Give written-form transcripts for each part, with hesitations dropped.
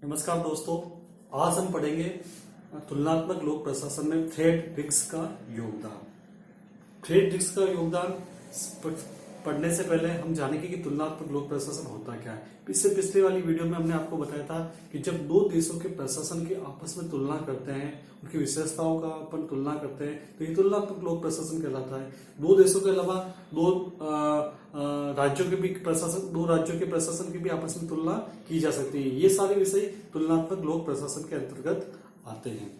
नमस्कार दोस्तों, आज हम पढ़ेंगे तुलनात्मक लोक प्रशासन में फ्रेडरिक्स का योगदान। फ्रेडरिक्स का योगदान पढ़ने से पहले हम जानेंगे कि तुलनात्मक लोक प्रशासन होता क्या है। इससे पिछले वाली वीडियो में हमने आपको बताया था कि जब दो देशों के प्रशासन की आपस में तुलना करते हैं, उनकी विशेषताओं का अपन तुलना करते हैं, तो ये तुलनात्मक लोक प्रशासन कहलाता है। दो देशों के अलावा दो राज्यों के प्रशासन की भी आपस में तुलना की जा सकती है। ये सारे विषय तुलनात्मक लोक प्रशासन के अंतर्गत आते हैं।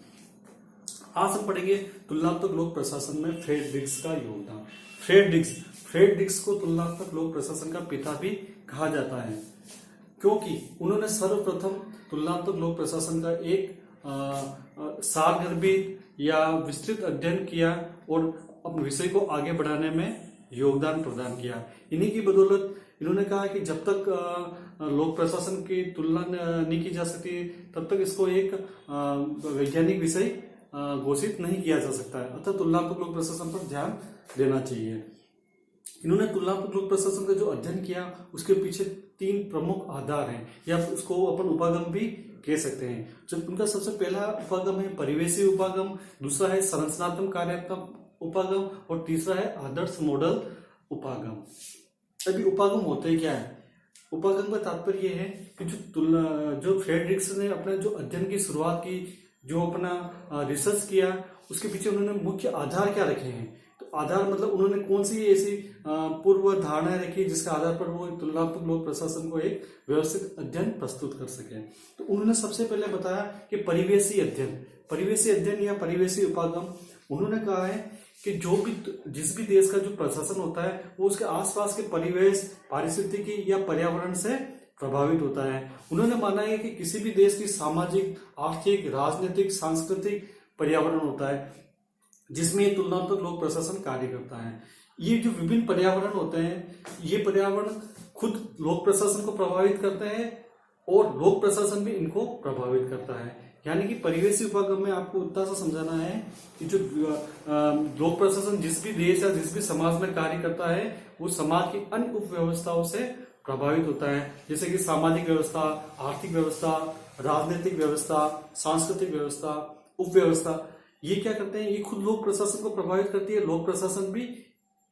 आज हम पढ़ेंगे तुलनात्मक लोक प्रशासन में फ्रेडरिक्स का योगदान। फ्रेडरिक्स को तुलनात्मक लोक प्रशासन का पिता भी कहा जाता है, क्योंकि उन्होंने सर्वप्रथम तुलनात्मक लोक प्रशासन का एक सारगर्भित या विस्तृत अध्ययन किया और अपने विषय को आगे बढ़ाने में योगदान प्रदान किया। इन्हीं की बदौलत इन्होंने कहा कि जब तक लोक प्रशासन की तुलना नहीं की जा सकती, तब तक इसको एक वैज्ञानिक विषय घोषित नहीं किया जा सकता है। अतः तुलनात्मक लोक प्रशासन पर ध्यान देना चाहिए। इन्होंने तुलनात्मक लोक प्रशासन का जो अध्ययन किया, उसके पीछे तीन प्रमुख आधार हैं, या उसको अपन उपागम भी कह सकते हैं। जब उनका सबसे पहला उपागम है परिवेशी उपागम, दूसरा है संरचनात्मक कार्यात्मक उपागम और तीसरा है आदर्श मॉडल उपागम। अभी उपागम होते क्या है? उपागम का तात्पर्य यह है कि जो फ्रेडरिक्स ने अपने जो अध्ययन की शुरुआत की, जो अपना रिसर्च किया, उसके पीछे उन्होंने मुख्य आधार क्या रखे हैं। तो आधार मतलब उन्होंने कौन सी ऐसी पूर्व धारणाएं रखी जिसके आधार पर वो तुलनात्मक लोक प्रशासन को एक व्यवस्थित अध्ययन प्रस्तुत कर सके। तो उन्होंने सबसे पहले बताया कि परिवेशी अध्ययन या परिवेशी उपागम। उन्होंने कहा है कि जिस भी देश का जो प्रशासन होता है, वो उसके आसपास के परिवेश, पारिस्थितिकी या पर्यावरण से प्रभावित होता है। उन्होंने माना है कि किसी भी देश की सामाजिक, आर्थिक, राजनीतिक, सांस्कृतिक पर्यावरण होता है, जिसमें ये तुलनात्मक लोक प्रशासन कार्य करता है। ये जो विभिन्न पर्यावरण होते हैं, ये पर्यावरण खुद लोक प्रशासन को प्रभावित करते हैं और लोक प्रशासन भी इनको प्रभावित करता है। यानी कि परिवेशी उपागम में आपको उतना सा समझाना है कि जो लोक प्रशासन जिस भी देश या जिस भी समाज में कार्य करता है, वो समाज की अन्य उप व्यवस्थाओं से प्रभावित होता है, जैसे कि सामाजिक व्यवस्था, आर्थिक व्यवस्था, राजनीतिक व्यवस्था, सांस्कृतिक व्यवस्था, उप व्यवस्था। ये क्या करते हैं? ये खुद लोक प्रशासन को प्रभावित करती है, लोक प्रशासन भी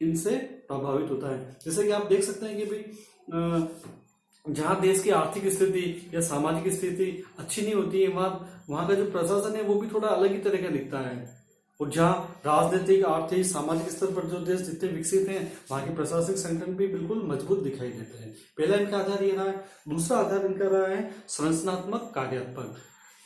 इनसे प्रभावित होता है। जैसे कि आप देख सकते हैं कि भाई जहाँ देश की आर्थिक स्थिति या सामाजिक स्थिति अच्छी नहीं होती है, वहाँ का जो प्रशासन है वो भी थोड़ा अलग ही तरह का दिखता है। और जहाँ राजनीतिक, आर्थिक, सामाजिक स्तर पर जो देश जितने विकसित हैं, वहाँ के प्रशासनिक संगठन भी बिल्कुल मजबूत दिखाई देते हैं। पहला इनका आधार ये रहा है। दूसरा आधार इनका रहा है संरचनात्मक कार्यात्मक।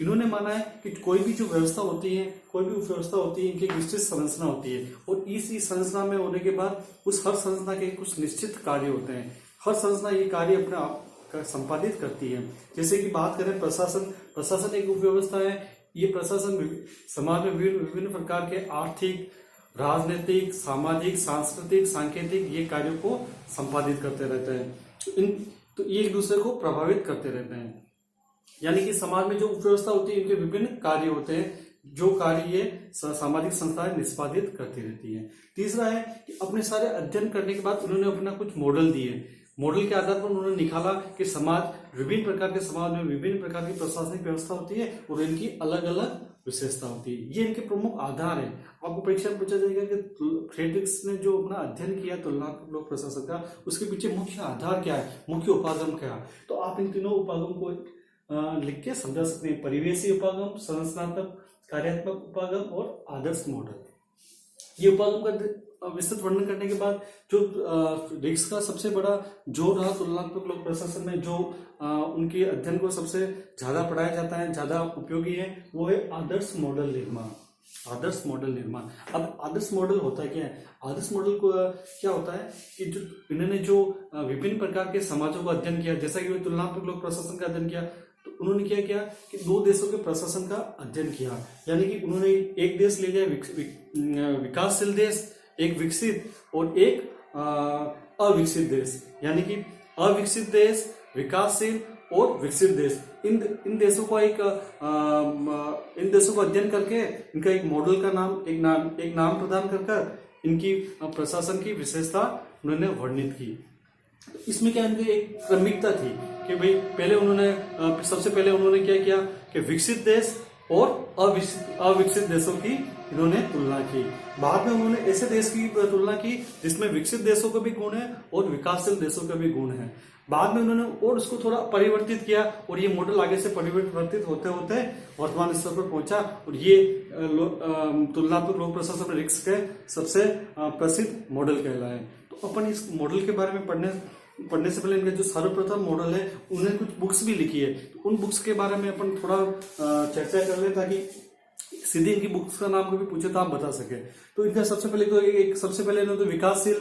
इन्होंने माना है कि कोई भी जो व्यवस्था होती है, कोई भी व्यवस्था होती है, इनकी एक निश्चित संरचना होती है, और इस संरचना में होने के बाद उस हर संरचना के कुछ निश्चित कार्य होते हैं। हर संरचना ये कार्य अपने आप का संपादित करती है। जैसे कि बात करें प्रशासन एक उपव्यवस्था है। ये प्रशासन समाज में विभिन्न प्रकार के आर्थिक, राजनीतिक, सामाजिक, सांस्कृतिक, सांकेतिक ये कार्यों को संपादित करते रहते हैं। तो ये एक दूसरे को प्रभावित करते रहते हैं। यानी कि समाज में जो उपव्यवस्था होती है, इनके विभिन्न कार्य होते हैं, जो कार्य ये सामाजिक संस्थाएं निष्पादित करती रहती है। तीसरा है कि अपने सारे अध्ययन करने के बाद उन्होंने अपना कुछ मॉडल दिए। मॉडल के आधार पर उन्होंने निकाला कि विभिन्न प्रकार के समाज में विभिन्न प्रकार की प्रशासनिक व्यवस्था होती है और इनकी अलग अलग विशेषता होती है। ये इनके प्रमुख आधार है। आपको परीक्षा में पूछा जाएगा कि फ्रेडरिक्स ने जो अपना अध्ययन किया तुलनात्मक लोक प्रशासन का, उसके पीछे मुख्य आधार क्या है, मुख्य उपागम क्या है। तो आप इन तीनों उपागम को लिख के समझा सकते हैं: परिवेशी उपागम, संरचनात्मक कार्यात्मक उपागम और आदर्श मॉडल। ये उपागम का विस्तृत वर्णन करने के बाद जो रिक्स का सबसे बड़ा जोर रहा तुलनात्मक लोक प्रशासन में, जो उनके अध्ययन को सबसे ज्यादा पढ़ाया जाता है, ज्यादा उपयोगी है, वो है आदर्श मॉडल निर्माण। अब आदर्श मॉडल होता क्या है? आदर्श मॉडल को क्या होता है कि जो इन्होंने जो विभिन्न प्रकार के समाजों का अध्ययन किया, जैसा कि तुलनात्मक लोक प्रशासन का अध्ययन किया, तो उन्होंने क्या किया कि दो देशों के प्रशासन का अध्ययन किया। यानी कि उन्होंने एक देश ले लिया विकासशील देश, एक विकसित और एक अविकसित देश। यानी कि अविकसित देश, विकासशील और विकसित देश, इन देशों को अध्ययन करके इनका एक मॉडल का नाम प्रदान कर इनकी प्रशासन की विशेषता उन्होंने वर्णित की। इसमें क्या इनकी एक क्रमिकता थी कि भाई पहले उन्होंने सबसे पहले उन्होंने क्या किया कि विकसित देश और अविकसित देशों की इन्होंने तुलना की। बाद में उन्होंने ऐसे देश की तुलना की जिसमें विकसित देशों का भी गुण है और विकासशील देशों का भी गुण है। बाद में उन्होंने और उसको थोड़ा परिवर्तित किया और ये मॉडल आगे से परिवर्तित होते होते वर्तमान स्तर पर पहुंचा और ये तुलनात्मक लोक प्रशासन रिक्स के सबसे प्रसिद्ध मॉडल कहलाए। तो अपन इस मॉडल के बारे में पढ़ने से पहले इनका जो सर्वप्रथम मॉडल है उन्होंने कुछ बुक्स भी लिखी है, तो उन बुक्स के बारे में अपन थोड़ा चर्चा कर ले ताकि सीधे इनकी बुक्स का नाम कभी पूछे तो आप बता सके। तो इनका सबसे पहले इन्होंने तो विकासशील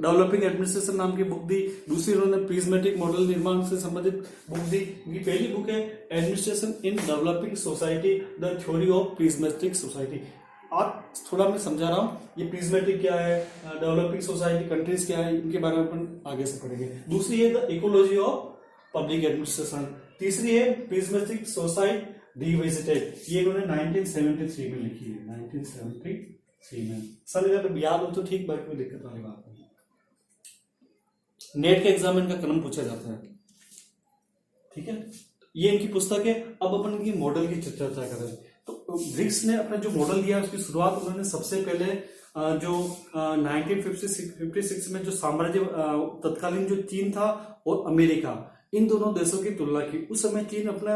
डेवलपिंग एडमिनिस्ट्रेशन नाम की बुक दी। दूसरी उन्होंने प्रिज्मेटिक मॉडल निर्माण से संबंधित बुक दी। इनकी पहली बुक है administration in developing society, the theory of prismatic society. आज थोड़ा मैं समझा रहा हूँ ये प्रिज्मेटिक क्या है, डेवलपिंग सोसाइटी कंट्रीज क्या है, इनके बारे में अपन आगे से पढ़ेंगे। दूसरी है the ecology of public administration. तीसरी है प्रिज्मेटिक सोसाइटी रिविजिटेड, ये इन्होंने 1973 में लिखी है, 1973 में। सर अगर याद हो तो ठीक, बाकी कोई दिक्कत वाली बात नहीं। नेट के एग्जाम इनका क्रम पूछा जाता है, ठीक है। ये इनकी पुस्तक है। अब अपन इनकी मॉडल की चर्चा करें तो ब्रिक्स ने अपना जो मॉडल दिया उसकी शुरुआत उन्होंने सबसे पहले जो 1956 में जो साम्राज्य तत्कालीन जो चीन था और अमेरिका, इन दोनों देशों की तुलना की। उस समय चीन अपना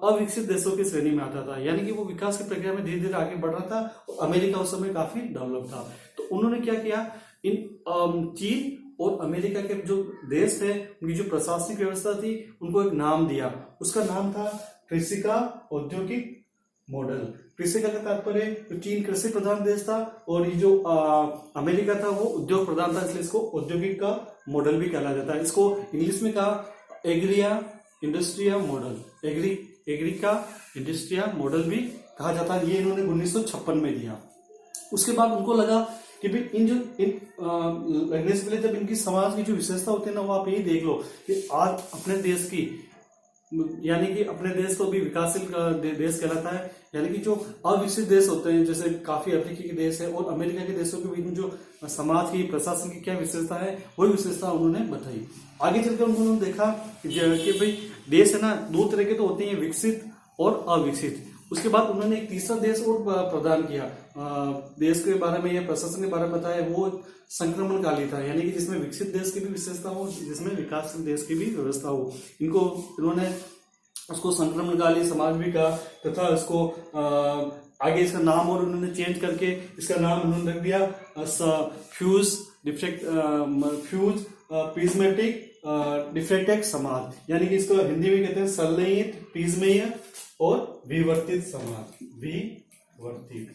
अविकसित देशों की श्रेणी में आता था, यानी कि वो विकास की प्रक्रिया में धीरे धीरे आगे बढ़ रहा था और अमेरिका उस समय काफी डेवलप था। तो उन्होंने क्या किया, इन चीन और अमेरिका के जो देश थे उनकी जो प्रशासनिक व्यवस्था थी उनको एक नाम दिया। उसका नाम था कृषि का औद्योगिक मॉडल। कृषि का तात्पर्य तो चीन कृषि प्रधान देश था और ये जो अमेरिका था वो उद्योग प्रधान था, इसलिए इसको औद्योगिक का मॉडल भी कहा जाता है। इसको इंग्लिश में कहा एग्रिया इंडस्ट्रिया मॉडल, एग्रिका इंडस्ट्रिया मॉडल भी कहा जाता है। ये इन्होंने 1956 में दिया। उसके बाद उनको लगा कि भाई लगने से पहले जब इनकी समाज की जो विशेषता होती है ना, वो आप यही देख लो कि आज अपने देश की, यानी कि अपने देश तो भी विकासशील देश कहलाता है, यानी कि जो अविकसित देश होते हैं जैसे काफी अफ्रीकी के देश है और अमेरिका के देशों के बीच में जो समाज की प्रशासन की क्या विशेषता है वही विशेषता उन्होंने बताई। आगे चलकर उन्होंने देखा कि भाई देश है ना दो तरह के तो होते हैं, विकसित और अविकसित। उसके बाद उन्होंने एक तीसरा देश और प्रदान किया, देश के बारे में या प्रशासन के बारे में बताया, वो संक्रमणकाली था, यानी कि जिसमें विकसित देश की भी विशेषता हो, जिसमें विकासशील देश की भी व्यवस्था हो। इन्होंने उसको संक्रमणकाली समाज भी कहा तथा इसको आगे इसका नाम और उन्होंने चेंज करके इसका नाम उन्होंने रख दिया फ्यूज प्रिज्मेटिक डिफ्रेक्टेड समाज, यानी कि इसको हिंदी में कहते हैं संलयित, प्रिज्मेय और विवर्तित समाज। विवर्तित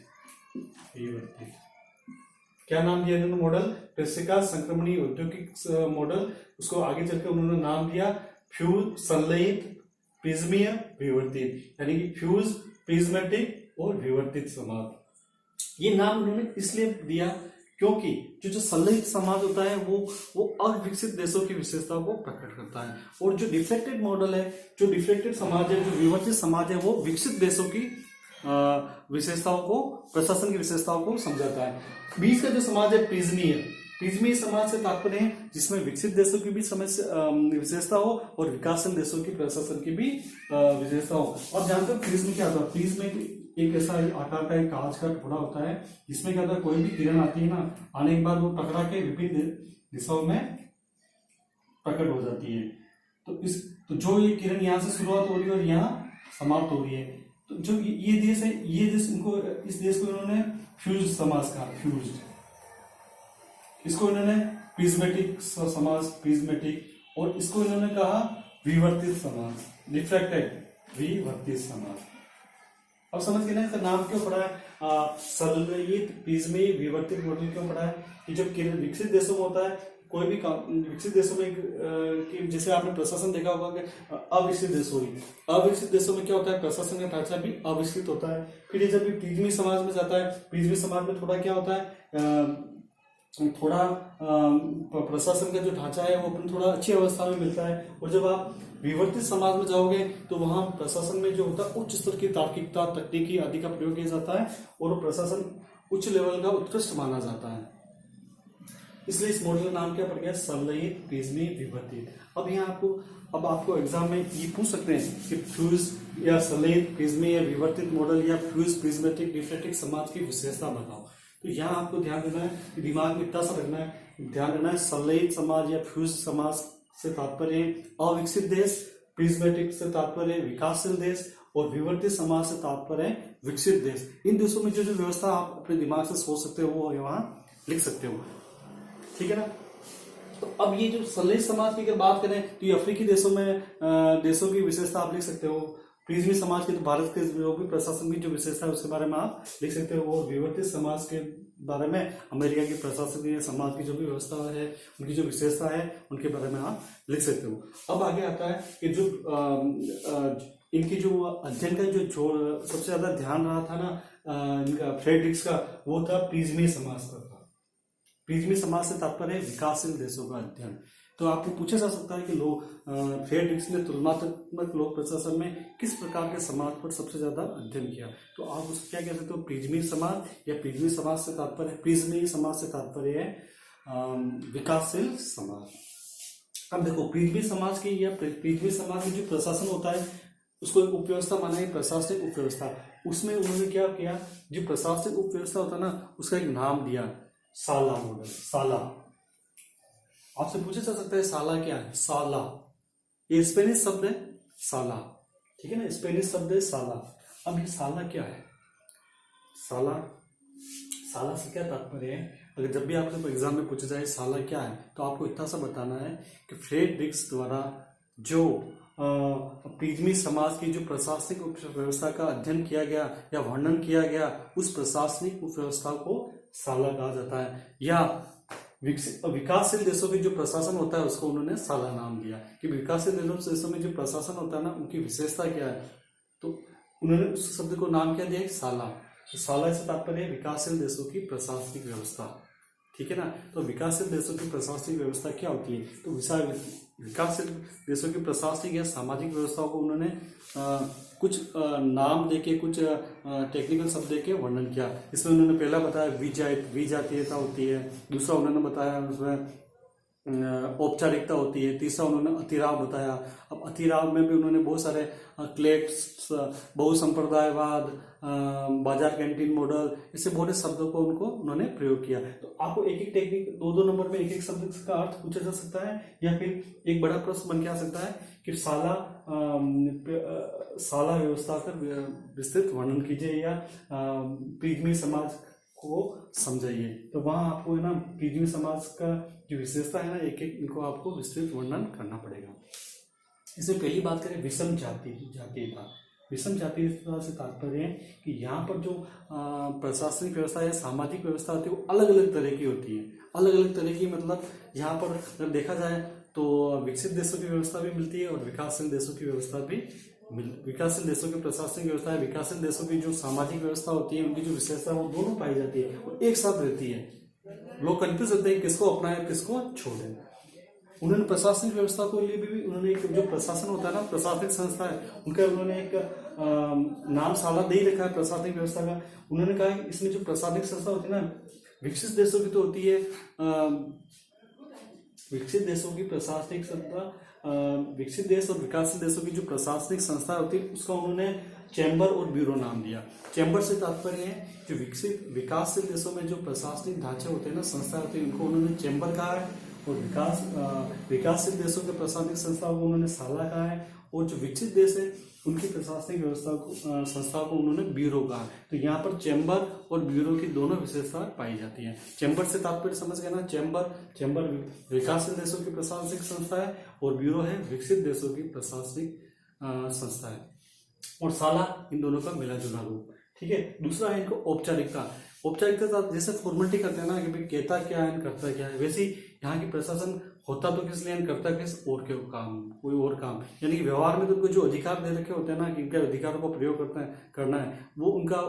क्या नाम दिया इन्होंने मॉडल, कृषि का संक्रमणीय औद्योगिक मॉडल। उसको आगे चलकर उन्होंने नाम दिया फ्यूज, संलयित, प्रिज्मीय, विवर्तित, यानी कि फ्यूज, प्रिज्मेटिक और विवर्तित समाज। ये नाम उन्होंने इसलिए दिया क्योंकि जो संलयित समाज होता है वो अविकसित देशों की विशेषताओं को प्रकट करता है, और जो डिफ्लेक्टेड मॉडल है, जो डिफ्लेक्टेड समाज है, जो विवर्तित समाज है, वो विकसित देशों की विशेषताओं को, प्रशासन की विशेषताओं को समझाता है। बीच का जो समाज है प्रिज्मीय समाज से तात्पर्य है जिसमें विकसित देशों की भी विशेषता हो और विकासशील देशों की प्रशासन की भी विशेषता हो। अब जानते हो प्रिज्म क्या होता है? प्रिज्म एक ऐसा आकार का एक कांच का टुकड़ा होता है जिसमें क्या होता है, कोई भी किरण आती है ना, आने के बाद वो टकरा के विभिन्न दिशाओं में प्रकट हो जाती है। तो जो ये किरण यहाँ से शुरुआत हो रही है और यहाँ समाप्त हो रही है, तो जो ये देश है, ये देश इनको, इस देश को इन्होंने फ्यूज समाज कहा, फ्यूज। इसको इन्होंने प्रिज्मेटिक समाज, प्रिज्मेटिक, और इसको इन्होंने कहा विवर्तित समाज, डिफ्रेक्टेड, विवर्तित समाज। अब समझ गए ना इसका नाम क्यों पड़ा है संलयित, प्रिज्मीय, विवर्तित मॉडल क्यों पड़ा है? कि जब किरण विकसित देशों में होता है, कोई भी विकसित देशों में जैसे आपने प्रशासन देखा होगा कि अविकसित देश होगी, अविकसित देशों में क्या होता है, प्रशासन का ढांचा भी अविकसित होता है। फिर जब भी प्रिज्मी समाज में जाता है, प्रिज्मी समाज में थोड़ा क्या होता है, थोड़ा प्रशासन का जो ढांचा है वो अपन थोड़ा अच्छी अवस्था में मिलता है। और जब आप विवर्तित समाज में जाओगे तो वहां प्रशासन में जो होता है उच्च स्तर की तार्किकता, तकनीकी आदि का प्रयोग किया जाता है और प्रशासन उच्च लेवल का उत्कृष्ट माना जाता है। इसलिए इस मॉडल का नाम क्या पड़ गया, संलयित, प्रिज्मी, विवर्तित। अब आपको एग्जाम में ये पूछ सकते हैं कि फ्यूज या संलयित, प्रिज्मी या विवर्तित मॉडल या फ्यूज, प्रिज्मेटिक, डिफ्लेक्टिक समाज की विशेषता बताओ। तो यहाँ आपको ध्यान देना है कि दिमाग में इतना सा रखना है, ध्यान देना है, संलयित समाज या फ्यूज समाज से तात्पर्य अविकसित देश, प्रिज्मेटिक से तात्पर्य विकासशील देश और विवर्तित समाज से तात्पर्य विकसित देश। इन देशों में जो जो व्यवस्था आप अपने दिमाग से सोच सकते हो वो वहां लिख सकते हो, ठीक है ना। तो अब ये जो संलयित समाज की अगर बात करें तो ये अफ्रीकी देशों की विशेषता आप लिख सकते हो। प्रिज्मी समाज के तो भारत के जो भी प्रशासन की जो विशेषता है उसके बारे में आप लिख सकते हो, और विवर्तित समाज के बारे में अमेरिका की प्रशासनिक समाज की जो भी व्यवस्था है, उनकी जो विशेषता है उनके बारे में आप लिख सकते हो। अब आगे आता है कि जो इनकी जो अध्ययन का जो सबसे ज्यादा ध्यान रहा था ना इनका फ्रेडरिक्स का, वो था प्रिज्मी समाज पर था। प्रिज्मी समाज से तात्पर्य विकासशील देशों का अध्ययन। तो आपको पूछा जा सकता है कि फ्रेडरिक्स ने तुलनात्मक लोक प्रशासन में किस प्रकार के समाज पर सबसे ज्यादा अध्ययन किया। तो आप उसको क्या कह सकते हो, प्रिज्मी समाज या प्रिज्मी समाज से तात्पर्य, प्रिज्मी समाज से तात्पर्य है विकासशील समाज। अब देखो प्रिज्मी समाज की या प्रिज्मी समाज में जो प्रशासन होता है उसको एक उपव्यवस्था माना है, प्रशासनिक उपव्यवस्था। उसमें उन्होंने क्या किया, जो प्रशासनिक उपव्यवस्था होता है ना उसका एक नाम दिया, साला मॉडल। साला आपसे पूछा जा सकता है साला क्या है, साला ये स्पेनिश शब्द है साला, ठीक है ना, स्पेनिश शब्द है साला। अब ये साला क्या है, साला से क्या तात्पर्य है। अगर जब भी आपसे एग्जाम में पूछा जाए साला क्या है तो आपको इतना सा बताना है कि फ्रेडरिक्स द्वारा जो प्रिज्मी समाज की जो प्रशासनिक उपव्यवस्था का अध्ययन किया गया या वर्णन किया गया, उस प्रशासनिक उपव्यवस्था को साला कहा जाता है। या विकासशील देशों की जो प्रशासन होता है उसको उन्होंने साला नाम दिया कि विकासशील देशों में जो प्रशासन होता है ना उनकी विशेषता क्या है, तो उन्होंने उस शब्द को नाम क्या दिया, साला। तो साला से तात्पर्य है विकासशील देशों की प्रशासनिक व्यवस्था, ठीक है ना। तो विकासशील देशों की प्रशासनिक व्यवस्था क्या होती है, तो विकासशील देशों की प्रशासनिक या सामाजिक व्यवस्थाओं को उन्होंने कुछ नाम देके, कुछ टेक्निकल शब्द देके वर्णन किया। इसमें उन्होंने पहला बताया विजातीयता होती है, दूसरा उन्होंने बताया उसमें औपचारिकता होती है, तीसरा उन्होंने अतिराव बताया। अब अतिराव में भी उन्होंने बहुत सारे क्लेट्स, बहुसंप्रदायवाद, बाजार कैंटीन मॉडल, ऐसे बहुत से शब्दों को उन्होंने प्रयोग किया। तो आपको एक एक टेक्निक, दो नंबर में एक एक शब्द का अर्थ पूछा जा सकता है, या फिर एक बड़ा प्रश्न बन के आ सकता है कि साला व्यवस्था का विस्तृत वर्णन कीजिए या प्रिज्मी समाज को समझाइए। तो वहां आपको है ना प्रिज्मी समाज का जो विशेषता है ना एक एक इनको आपको विस्तृत वर्णन करना पड़ेगा। इसमें पहली बात करें विषम जातीयता। विषम जातीयता से तात्पर्य है कि यहाँ पर जो प्रशासनिक व्यवस्था या सामाजिक व्यवस्था होती है वो अलग अलग तरह की होती है। अलग अलग तरह की मतलब यहाँ पर अगर देखा जाए तो विकसित देशों की व्यवस्था भी मिलती है और विकासशील देशों की व्यवस्था भी विकासशील देशों की प्रशासनिक व्यवस्था है, विकासशील देशों की जो सामाजिक व्यवस्था होती है उनकी जो विशेषता है वो दोनों पाई जाती है और एक साथ रहती है। लोग कंफ्यूज होते हैं किसको अपनाएं किसको छोड़ें। उन्होंने प्रशासनिक व्यवस्था को लिए भी उन्होंने एक जो प्रशासन होता है ना, प्रशासनिक संस्था है, उनका उन्होंने एक नाम साला दे ही रखा है प्रशासनिक व्यवस्था का। उन्होंने कहा कि इसमें जो प्रशासनिक संस्था होती है ना, विकसित देशों की तो होती है विकसित देशों की प्रशासनिक संस्था, विकसित देश और विकासशील देशों की जो प्रशासनिक संस्था होती है उसका उन्होंने चैम्बर और ब्यूरो नाम दिया। चैम्बर से तात्पर्य है जो विकासशील देशों में जो प्रशासनिक ढांचे होते हैं ना, संस्था होती है, उनको उन्होंने चैम्बर कहा है, और विकासशील देशों के प्रशासनिक संस्थाओं को उन्होंने साला कहा है, और जो विकसित देश है उनकी प्रशासनिक व्यवस्था को संस्थाओं को उन्होंने ब्यूरो कहा। तो यहाँ पर चैम्बर और ब्यूरो की दोनों विशेषताएं पाई जाती हैं। चैम्बर से तात्पर्य समझ गए ना, चैम्बर विकासशील देशों की प्रशासनिक संस्था है और ब्यूरो है विकसित देशों की प्रशासनिक संस्था है, और साला इन दोनों का मिला जुला रूप, ठीक है। दूसरा है इनको औपचारिकता। औपचारिकता जैसे फॉर्मेलिटी करते हैं ना कि भाई कहता क्या है करता क्या है, वैसे यहाँ की प्रशासन होता तो किस लिए करता किस और के काम, कोई और काम, यानी कि व्यवहार में तो उनको जो अधिकार दे रखे होते हैं ना कि इनके अधिकारों का प्रयोग करना है, वो उनका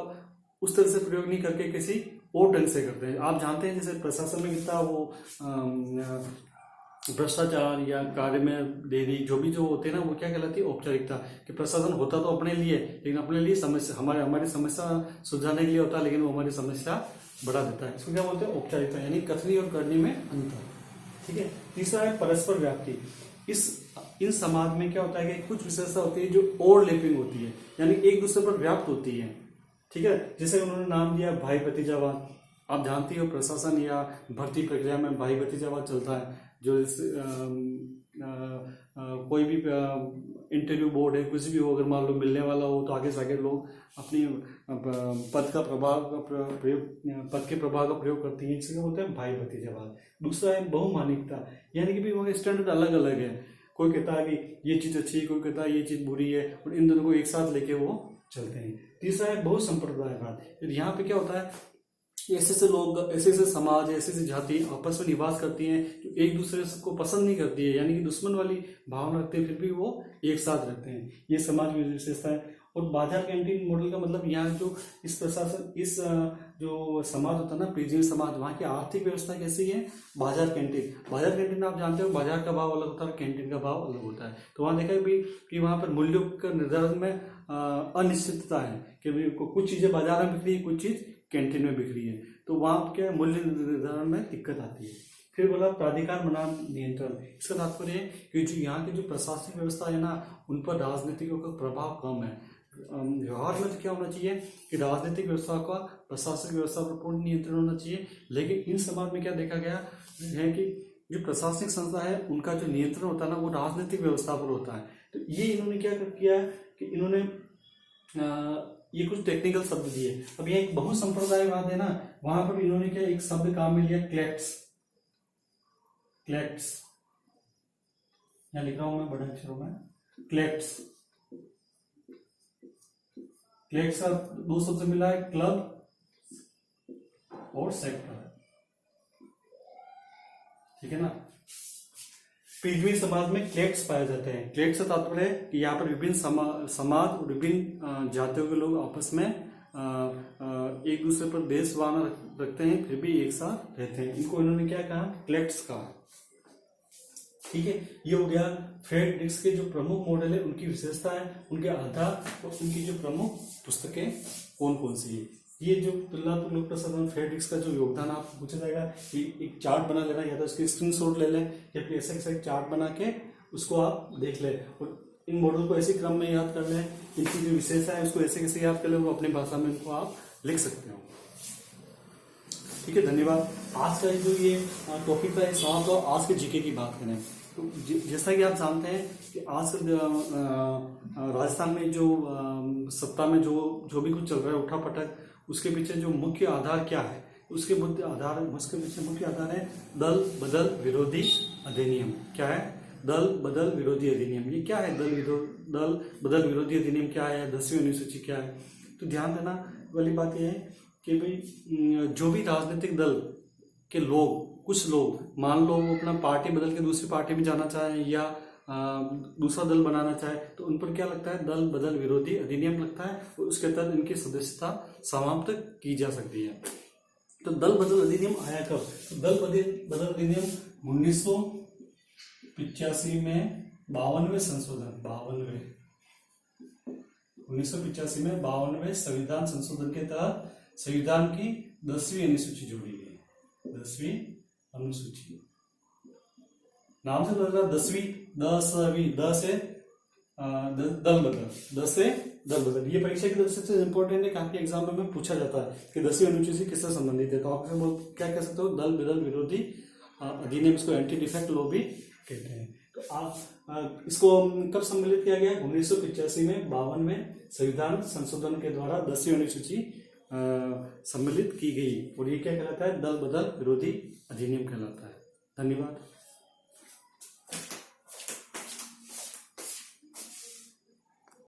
उस तरह से प्रयोग नहीं करके किसी और ढंग से करते हैं। आप जानते हैं जैसे प्रशासन में कितना वो भ्रष्टाचार या कार्य में देरी जो होते हैं ना, वो क्या कहलाती है औपचारिकता। कि प्रशासन होता तो अपने लिए, लेकिन अपने लिए समस्या हमारी समस्या सुलझाने के लिए होता है, लेकिन वो हमारी समस्या बढ़ा देता है। इसको क्या बोलते हैं? औपचारिकता, यानी कथनी और करनी में अंतर। ठीक है। तीसरा है परस्पर व्याप्ति। इन समाज में क्या होता है कि कुछ विशेषता होती है जो ओवरलैपिंग होती है, यानी एक दूसरे पर व्याप्त होती है। ठीक है। जैसे उन्होंने नाम दिया भाई भतीजावाद। आप जानती हो प्रशासन या भर्ती प्रक्रिया में भाई भतीजावाद चलता है। जो कोई भी इंटरव्यू बोर्ड है, कुछ भी हो, अगर मान लो मिलने वाला हो तो आगे से आगे लोग अपनी पद के प्रभाव का प्रयोग करती हैं। इससे क्या होता है? भाई भतीजावाद। दूसरा है बहुमानिकता, यानी कि भी वहाँ स्टैंडर्ड अलग अलग है। कोई कहता है कि ये चीज अच्छी है, कोई कहता है ये चीज बुरी है, और इन दोनों को एक साथ लेके वो चलते हैं। तीसरा है बहुसंप्रदायवाद। यहाँ पे क्या होता है? ऐसे ऐसे लोग, ऐसे ऐसे समाज, ऐसे ऐसे जाति आपस में निवास करती हैं जो एक दूसरे को पसंद नहीं करती है, यानी कि दुश्मन वाली भावना रखते हैं, फिर भी वो एक साथ रहते हैं। ये समाज में विशेषता है। और बाजार कैंटीन मॉडल का मतलब यहाँ जो इस प्रशासन, इस जो समाज होता है ना, प्रिजीव समाज, वहाँ की आर्थिक व्यवस्था कैसी है? बाजार कैंटीन आप जानते हो, बाजार का भाव अलग होता है, कैंटीन का भाव अलग होता है। तो वहाँ देखा भी कि वहाँ पर मूल्यों का निर्धारण में अनिश्चितता है कि कुछ चीजें बाजार में बिक रही है, कुछ चीज कैंटीन में बिक रही है, तो वहाँ क्या मूल्य निर्धारण में दिक्कत आती है। फिर बोला प्राधिकार बनाम नियंत्रण। इसका तात्पर्य है कि जो यहाँ की जो प्रशासनिक व्यवस्था है ना, उन पर राजनीतिकों का प्रभाव कम है। व्यवहार में तो क्या होना चाहिए कि राजनीतिक व्यवस्था का प्रशासनिक व्यवस्था पर पूर्ण नियंत्रण होना चाहिए, लेकिन इन समाज में क्या देखा गया है कि जो प्रशासनिक संस्था है उनका जो नियंत्रण होता है ना, वो राजनीतिक व्यवस्था पर होता है। तो ये इन्होंने क्या किया कि इन्होंने ये कुछ टेक्निकल शब्द दिए। अब ये एक बहुसंप्रदायवाद है ना, वहां पर इन्होंने क्या एक शब्द काम में लिया, क्लेक्ट्स। यहाँ लिख रहा हूं मैं बड़े अक्षरों में, क्लेक्ट्स का दो शब्द मिला है, क्लब और सेक्टर। ठीक है ना। पृथ्वी समाज में क्लेक्ट्स पाए जाते हैं। क्लेक्ट्स का तात्पर्य है कि यहाँ पर विभिन्न समाज और विभिन्न जातियों के लोग आपस में एक दूसरे पर द्वेष भावना रखते हैं, फिर भी एक साथ रहते हैं। इनको इन्होंने क्या कहा? क्लेक्ट्स कहा। ठीक है। ये हो गया फ्रेडरिक्स के जो प्रमुख मॉडल है, उनकी विशेषता है, उनके आधार और उनकी जो प्रमुख पुस्तकें कौन कौन सी है। ये जो तुलनात्मक लोक प्रशासन फ्रेडरिक्स का जो योगदान आपको पूछा जाएगा, एक चार्ट बना लेना, या तो इसकी स्क्रीनशॉट ले लें, या फिर ऐसा चार्ट बना के उसको आप देख लें, और इन मॉडल को ऐसे क्रम में याद कर लें। इनकी जो विशेषता है उसको ऐसे कैसे याद कर लें, वो अपनी भाषा में इनको आप लिख सकते हो। ठीक है, धन्यवाद। आज का जो ये टॉपिक था, समाप्त हो। आज के जीके की बात करें तो जैसा कि आप जानते हैं कि आज राजस्थान में जो सत्ता में जो भी कुछ चल रहा है उठा पटक, उसके पीछे जो मुख्य आधार क्या है? उसके पीछे मुख्य आधार है दल बदल विरोधी अधिनियम। क्या है? दल बदल विरोधी अधिनियम। ये क्या है? दल बदल विरोधी अधिनियम क्या है? 10वीं अनुसूची क्या है? तो ध्यान देना वाली बात यह है कि भाई जो भी राजनीतिक दल के लोग, कुछ लोग मान लो वो अपना पार्टी बदल के दूसरी पार्टी में जाना चाहें या दूसरा दल बनाना चाहे, तो उन पर क्या लगता है? दल बदल विरोधी अधिनियम लगता है, और उसके तहत इनकी सदस्यता समाप्त की जा सकती है। तो दल बदल अधिनियम आया कब? तो दल बदल अधिनियम 1985 में 52वें संशोधन, 1985 में 52वें संविधान संशोधन के तहत संविधान की 10वीं अनुसूची जोड़ी गई। 10वीं अनुसूची नाम से बदला, 10वीं, 10 से दल बदल। ये परीक्षा की तरफ से इम्पोर्टेंट है, काफी एग्जाम में पूछा जाता है कि 10वीं अनुसूची किससे संबंधित है। तो आप क्या कह सकते हो? दल बदल विरोधी अधिनियम, इसको एंटी डिफेक्ट लॉ भी कहते हैं। तो आप इसको कब सम्मिलित किया गया? 1985 में 52वें संविधान संशोधन के द्वारा 10वीं अनुसूची सम्मिलित की गई, और ये क्या कहलाता है? दल बदल विरोधी अधिनियम कहलाता है। धन्यवाद।